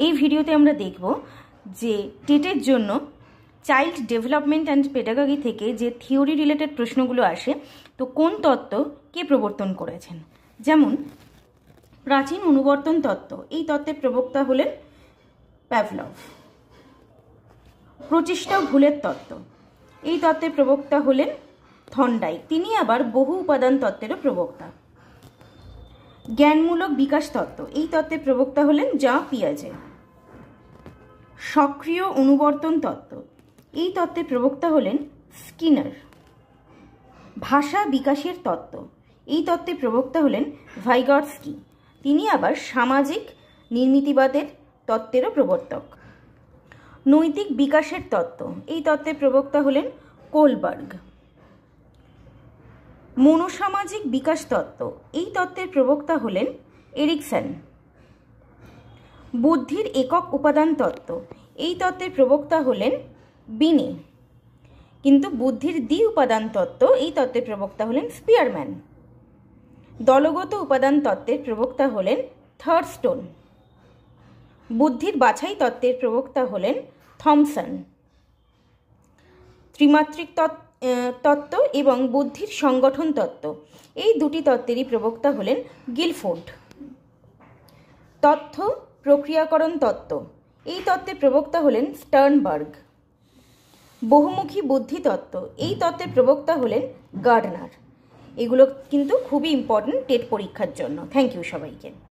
এই ভিডিওতে আমরা দেখব যে টেটের জন্য চাইল্ড ডেভেলপমেন্ট অ্যান্ড পেডাগজি থেকে যে থিওরি রিলেটেড প্রশ্নগুলো আসে, তো কোন তত্ত্ব কে প্রবর্তন করেছেন। যেমন প্রাচীন অনুবর্তন তত্ত্ব, এই তত্ত্বের প্রবক্তা হলেন প্যাভলভ। প্রচেষ্টা ভুলের তত্ত্ব, এই তত্ত্বের প্রবক্তা হলেন থর্নডাইক, তিনি আবার বহু উপাদান তত্ত্বেরও প্রবক্তা। জ্ঞানমূলক বিকাশ তত্ত্ব, এই তত্ত্বের প্রবক্তা হলেন জ্যাঁ পিয়াজে। সক্রিয় অনুবর্তন তত্ত্ব, এই তত্ত্বের প্রবক্তা হলেন স্কিনার। ভাষা বিকাশের তত্ত্ব, এই তত্ত্বের প্রবক্তা হলেন ভাইগটস্কি, তিনি আবার সামাজিক নির্মিতিবাদের তত্ত্বেরও প্রবর্তক। নৈতিক বিকাশের তত্ত্ব, এই তত্ত্বের প্রবক্তা হলেন কোলবার্গ। মনোসামাজিক বিকাশ তত্ত্ব, এই তত্ত্বের প্রবক্তা হলেন এরিকসন। বুদ্ধির একক উপাদান তত্ত্ব, এই তত্ত্বের প্রবক্তা হলেন বিনে। কিন্তু বুদ্ধির দ্বি উপাদান তত্ত্ব, এই তত্ত্বের প্রবক্তা হলেন স্পিয়ারম্যান। দলগত উপাদান তত্ত্বের প্রবক্তা হলেন থার্স্টোন। বুদ্ধির বাছাই তত্ত্বের প্রবক্তা হলেন থমসন। ত্রিমাত্রিক তত্ত্ব এবং বুদ্ধির সংগঠন তত্ত্ব, এই দুটি তত্ত্বেরই প্রবক্তা হলেন গিলফোর্ড। তথ্য প্রক্রিয়াকরণ তত্ত্ব, এই তত্ত্বের প্রবক্তা হলেন স্টার্নবার্গ। বহুমুখী বুদ্ধি তত্ত্ব, এই তত্ত্বের প্রবক্তা হলেন গার্ডনার। এগুলো কিন্তু খুবই ইম্পর্টেন্ট টেট পরীক্ষার জন্য। থ্যাংক ইউ সবাইকে।